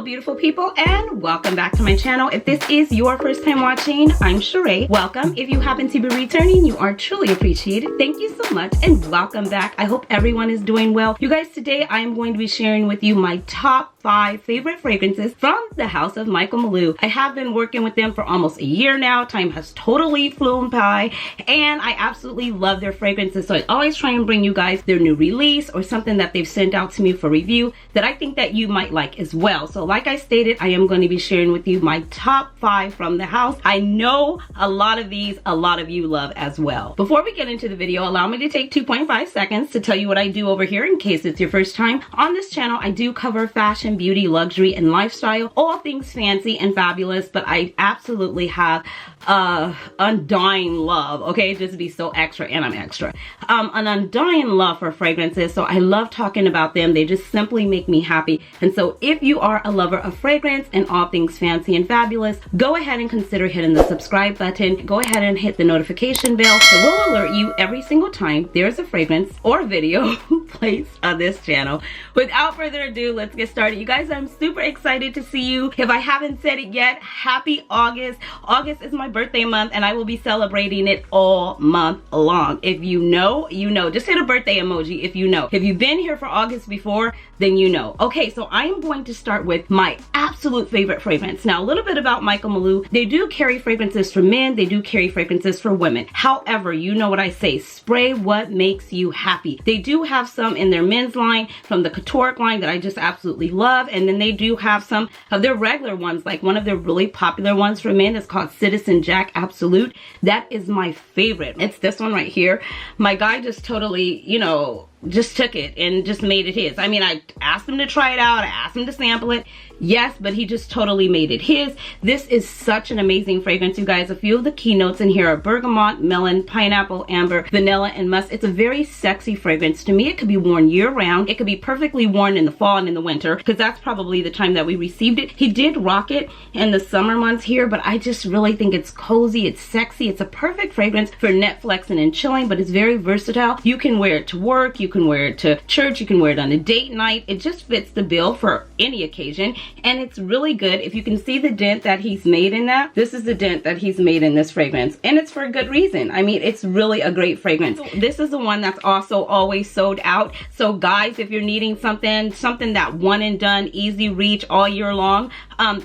beautiful people, and welcome back to my channel. If this is your first time watching, I'm Cheraye. Welcome. If you happen to be returning, you are truly appreciated. Thank you so much and welcome back. I hope everyone is doing well. You guys, today I am going to be sharing with you my top 5 favorite fragrances from the house of Michael Malul. I have been working with them for almost a year now. Time has totally flown by and I absolutely love their fragrances. So I always try and bring you guys their new release or something that they've sent out to me for review that I think that you might like as well. So like I stated, I am going to be sharing with you my top 5 from the house. I know a lot of these, a lot of you love as well. Before we get into the video, allow me to take 2.5 seconds to tell you what I do over here in case it's your first time. On this channel, I do cover fashion, beauty, luxury, and lifestyle, all things fancy and fabulous, but I absolutely have undying love, okay, just to be so extra, and I'm extra, an undying love for fragrances. So I love talking about them. They just simply make me happy. And so if you are a lover of fragrance and all things fancy and fabulous, go ahead and consider hitting the subscribe button. Go ahead and hit the notification bell. It will alert you every single time there's a fragrance or video placed on this channel. Without further ado, let's get started. You guys, I'm super excited to see you. If I haven't said it yet, happy August. August is my birthday month and I will be celebrating it all month long. If you know, you know. Just hit a birthday emoji if you know. If you've been here for August before, then you know. Okay, so I am going to start with my absolute favorite fragrance. Now, a little bit about Michael Malul. They do carry fragrances for men. They do carry fragrances for women. However, you know what I say, spray what makes you happy. They do have some in their men's line from the couture line that I just absolutely love. And then they do have some of their regular ones, like one of their really popular ones for men is called Citizen Jack Absolute. That is my favorite. It's this one right here. My guy just totally, you know, just took it and just made it his. I mean, I asked him to try it out. I asked him to sample it. Yes, but he just totally made it his. This is such an amazing fragrance, you guys. A few of the keynotes in here are bergamot, melon, pineapple, amber, vanilla, and musk. It's a very sexy fragrance. To me, it could be worn year-round. It could be perfectly worn in the fall and in the winter, because that's probably the time that we received it. He did rock it in the summer months here, but I just really think it's cozy, it's sexy. It's a perfect fragrance for Netflixing and chilling, but it's very versatile. You can wear it to work, you can wear it to church, you can wear it on a date night. It just fits the bill for any occasion. And it's really good. If you can see the dent that he's made in that, this is the dent that he's made in this fragrance. And it's for a good reason. I mean, it's really a great fragrance. This is the one that's also always sold out. So guys, if you're needing something that one and done, easy reach all year long,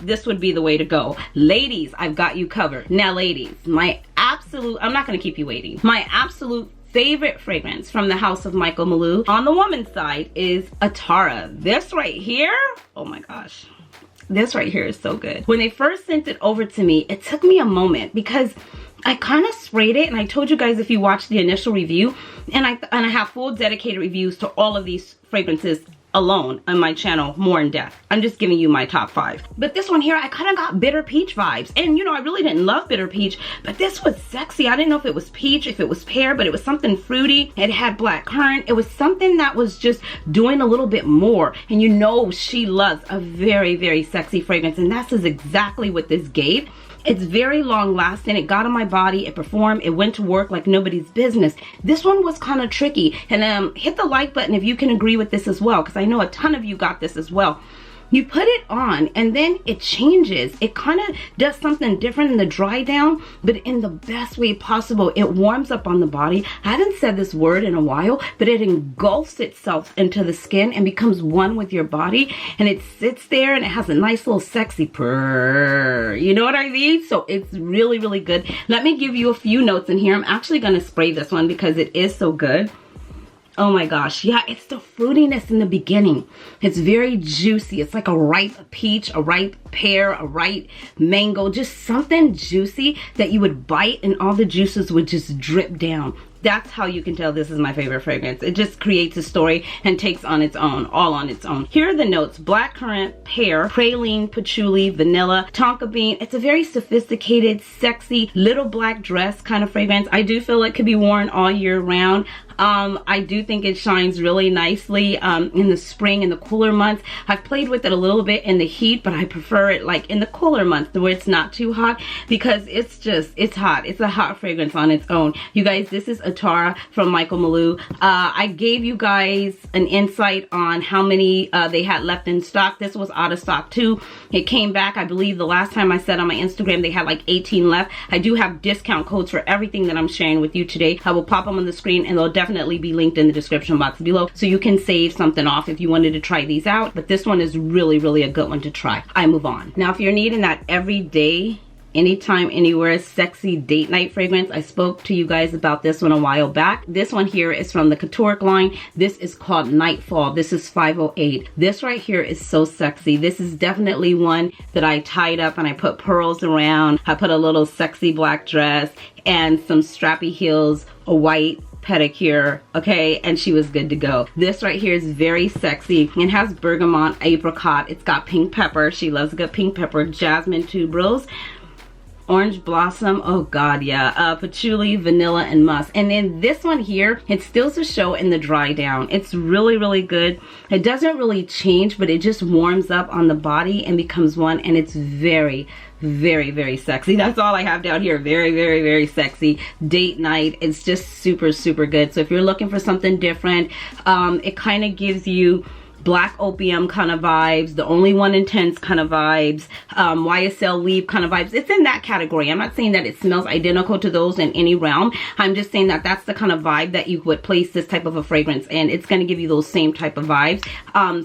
this would be the way to go. Ladies, I've got you covered. Now ladies, my absolute, I'm not going to keep you waiting. My absolute favorite fragrance from the house of Michael Malul on the woman's side is Atara. This right here, oh my gosh. This right here is so good. When they first sent it over to me, it took me a moment because I kind of sprayed it, and I told you guys if you watched the initial review, and I have full dedicated reviews to all of these fragrances alone on my channel, more in depth. I'm just giving you my top 5. But this one here, I kind of got bitter peach vibes. And you know, I really didn't love bitter peach, but this was sexy. I didn't know if it was peach, if it was pear, but it was something fruity. It had black currant. It was something that was just doing a little bit more. And you know, she loves a very, very sexy fragrance. And that's exactly what this gave. It's very long lasting. It got on my body. It performed. It went to work like nobody's business. This one was kind of tricky. And hit the like button if you can agree with this as well, because I know a ton of you got this as well. You put it on and then it changes. It kind of does something different in the dry down, but in the best way possible. It warms up on the body. I haven't said this word in a while, but it engulfs itself into the skin and becomes one with your body. And it sits there and it has a nice little sexy purr. You know what I mean? So it's really, really good. Let me give you a few notes in here. I'm actually going to spray this one because it is so good. Oh my gosh, yeah, it's the fruitiness in the beginning. It's very juicy. It's like a ripe peach, a ripe pear, a ripe mango, just something juicy that you would bite and all the juices would just drip down. That's how you can tell this is my favorite fragrance. It just creates a story and takes on its own, all on its own. Here are the notes: black currant, pear, praline, patchouli, vanilla, tonka bean. It's a very sophisticated, sexy, little black dress kind of fragrance. I do feel it could be worn all year round. I do think it shines really nicely in the spring and the cooler months. I've played with it a little bit in the heat, but I prefer prefer it like in the cooler months where it's not too hot, because it's hot. It's a hot fragrance on its own. You guys, this is Atara from Malul. I gave you guys an insight on how many they had left in stock. This was out of stock too. It came back, I believe the last time I said on my Instagram they had like 18 left. I do have discount codes for everything that I'm sharing with you today. I will pop them on the screen and they'll definitely be linked in the description box below, so you can save something off if you wanted to try these out. But this one is really a good one to try. I move on. Now if you're needing that everyday, anytime, anywhere, sexy date night fragrance, I spoke to you guys about this one a while back. This one here is from the Cheraye line. This is called Nightfall. This is 508. This right here is so sexy. This is definitely one that I tied up and I put pearls around. I put a little sexy black dress and some strappy heels, a white pedicure, okay, and she was good to go. This right here is very sexy. It has bergamot, apricot. It's got pink pepper. She loves a good pink pepper. Jasmine tuberose, orange blossom, oh god, yeah, patchouli, vanilla, and musk. And then this one here, it stills the show in the dry down. It's really good. It doesn't really change, but it just warms up on the body and becomes one, and it's very sexy. That's all I have down here. Very sexy date night. It's just super good. So if you're looking for something different, it kind of gives you Black Opium kind of vibes, The Only One Intense kind of vibes, YSL Leave kind of vibes. It's in that category. I'm not saying that it smells identical to those in any realm. I'm just saying that that's the kind of vibe that you would place this type of a fragrance, and it's going to give you those same type of vibes,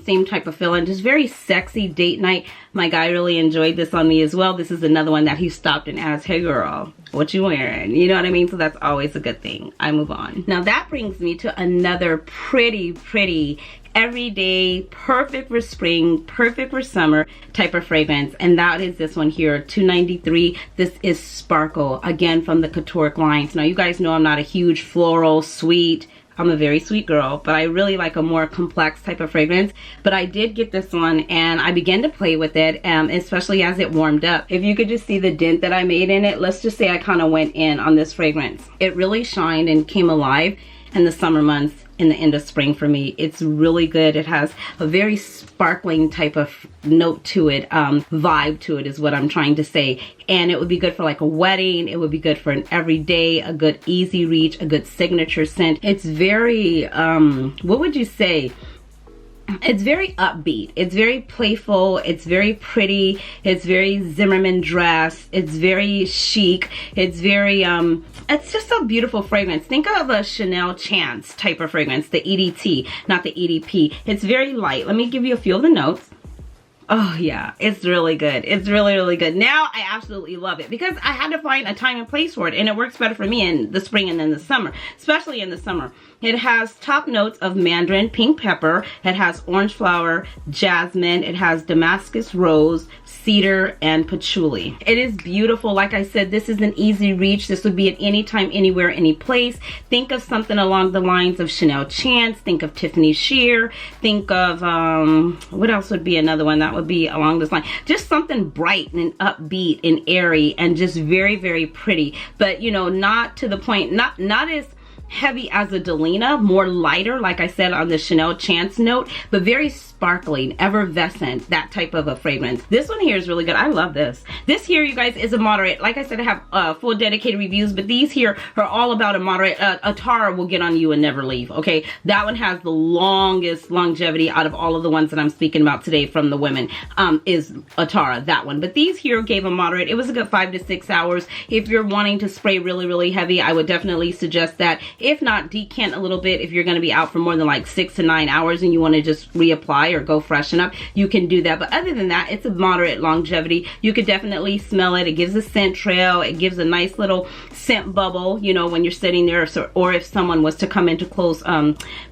same type of feeling. Just very sexy date night. My guy really enjoyed this on me as well. This is another one that he stopped and asked, hey girl, what you wearing? You know what I mean? So that's always a good thing. I move on. Now that brings me to another pretty everyday, perfect for spring, perfect for summer type of fragrance, and that is this one here, 293. This is Sparkle, again from the Cheraye lines. Now you guys know I'm not a huge floral sweet, I'm a very sweet girl, but I really like a more complex type of fragrance. But I did get this one and I began to play with it, especially as it warmed up. If you could just see the dent that I made in it, let's just say I kind of went in on this fragrance. It really shined and came alive in the summer months, in the end of spring for me. It's really good. It has a very sparkling type of note to it, vibe to it is what I'm trying to say. And it would be good for like a wedding. It would be good for an everyday, a good easy reach, a good signature scent. It's very, what would you say? It's very upbeat. It's very playful. It's very pretty. It's very Zimmerman dress. It's very chic. It's very, it's just a beautiful fragrance. Think of a Chanel Chance type of fragrance, the EDT, not the EDP. It's very light. Let me give you a few of the notes. Oh yeah, it's really good. It's really good. Now I absolutely love it because I had to find a time and place for it, and it works better for me in the spring and in the summer, especially in the summer. It has top notes of mandarin, pink pepper. It has orange flower, jasmine. It has Damascus rose, cedar, and patchouli. It is beautiful. Like I said, this is an easy reach. This would be at any time, anywhere, any place. Think of something along the lines of Chanel Chance. Think of Tiffany Shear. Think of, what else would be another one that would be along this line? Just something bright and upbeat and airy and just very pretty. But, you know, not to the point, not as heavy as a Delina, more lighter, like I said on the Chanel Chance note, but very sparkling, effervescent, that type of a fragrance. This one here is really good. I love this. This here, you guys, is a moderate. Like I said, I have full dedicated reviews, but these here are all about a moderate. Atara will get on you and never leave, okay? That one has the longest longevity out of all of the ones that I'm speaking about today from the women, is Atara, that one. But these here gave a moderate. It was a good 5 to 6 hours. If you're wanting to spray really heavy, I would definitely suggest that. If not, decant a little bit. If you're going to be out for more than like 6 to 9 hours and you want to just reapply or go freshen up, you can do that. But other than that, it's a moderate longevity. You could definitely smell it. It gives a scent trail. It gives a nice little scent bubble, you know, when you're sitting there, or if someone was to come into close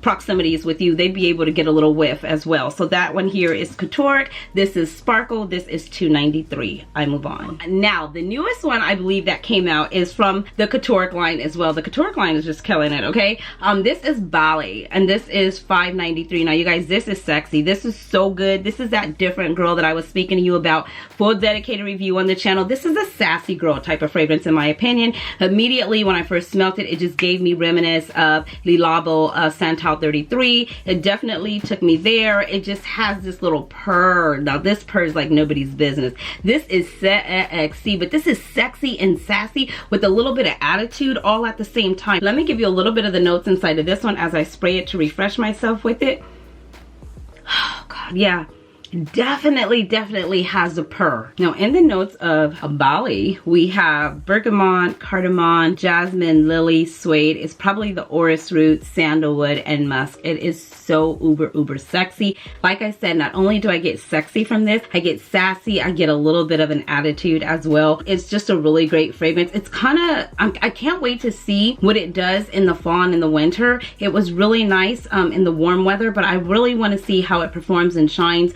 proximities with you, they'd be able to get a little whiff as well. So that one here is Cheraye. This is Sparkle. This is 293. I move on. Now, the newest one I believe that came out is from the Cheraye line as well. The Cheraye line is just killing it, okay? This is Bali, and this is $5.93. Now, you guys, this is sexy. This is so good. This is that different girl that I was speaking to you about. Full dedicated review on the channel. This is a sassy girl type of fragrance, in my opinion. Immediately, when I first smelled it, it just gave me reminiscence of Le Labo Santal 33. It definitely took me there. It just has this little purr. Now, this purr is like nobody's business. This is sexy, but this is sexy and sassy with a little bit of attitude all at the same time. Let me give you a little bit of the notes inside of this one as I spray it to refresh myself with it. Oh God, yeah. Definitely has a purr. Now, in the notes of Bali, we have bergamot, cardamom, jasmine, lily, suede. It's probably the orris root, sandalwood, and musk. It is so uber sexy. Like I said, not only do I get sexy from this, I get sassy. I get a little bit of an attitude as well. It's just a really great fragrance. It's kind of, I can't wait to see what it does in the fall and in the winter. It was really nice in the warm weather, but I really want to see how it performs and shines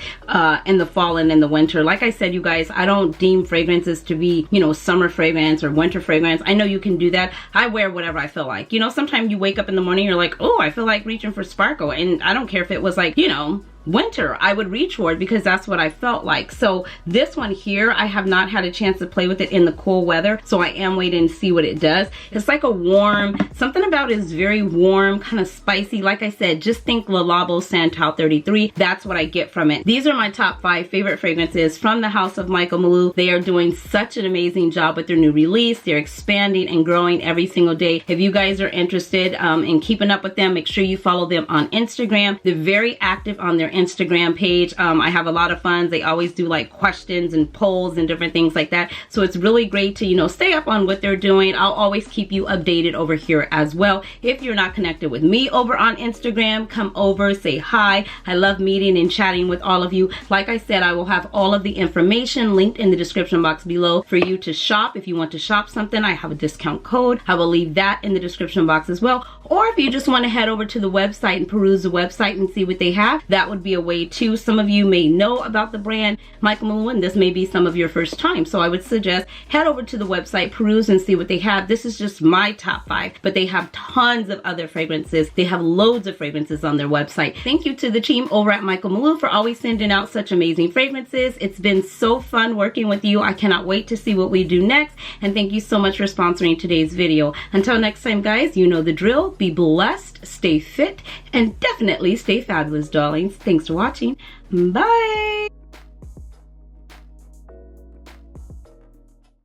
in the fall and in the winter. Like I said, you guys, I don't deem fragrances to be, you know, summer fragrance or winter fragrance. I know you can do that. I wear whatever I feel like. You know, sometimes you wake up in the morning, you're like, oh, I feel like reaching for sparkle. And I don't care if it was like, you know, winter, I would reach for it because that's what I felt like. So this one here, I have not had a chance to play with it in the cool weather, so I am waiting to see what it does. It's like a warm, something about it is very warm, kind of spicy. Like I said, just think Le Labo Santal 33. That's what I get from it. These are my top 5 favorite fragrances from the house of Michael Malul. They are doing such an amazing job with their new release. They're expanding and growing every single day. If you guys are interested in keeping up with them, make sure you follow them on Instagram. They're very active on their Instagram page. I have a lot of fun. They always do like questions and polls and different things like that. So it's really great to, you know, stay up on what they're doing. I'll always keep you updated over here as well. If you're not connected with me over on Instagram, come over, say hi. I love meeting and chatting with all of you. Like I said, I will have all of the information linked in the description box below for you to shop. If you want to shop something, I have a discount code. I will leave that in the description box as well. Or if you just want to head over to the website and peruse the website and see what they have, that would be a way too. Some of you may know about the brand Michael Malul, and this may be some of your first time. So I would suggest head over to the website, peruse, and see what they have. This is just my top 5, but they have tons of other fragrances. They have loads of fragrances on their website. Thank you to the team over at Michael Malul for always sending out such amazing fragrances. It's been so fun working with you. I cannot wait to see what we do next. And thank you so much for sponsoring today's video. Until next time, guys, you know the drill. Be blessed, stay fit, and definitely stay fabulous, darlings. Thanks for watching. Bye.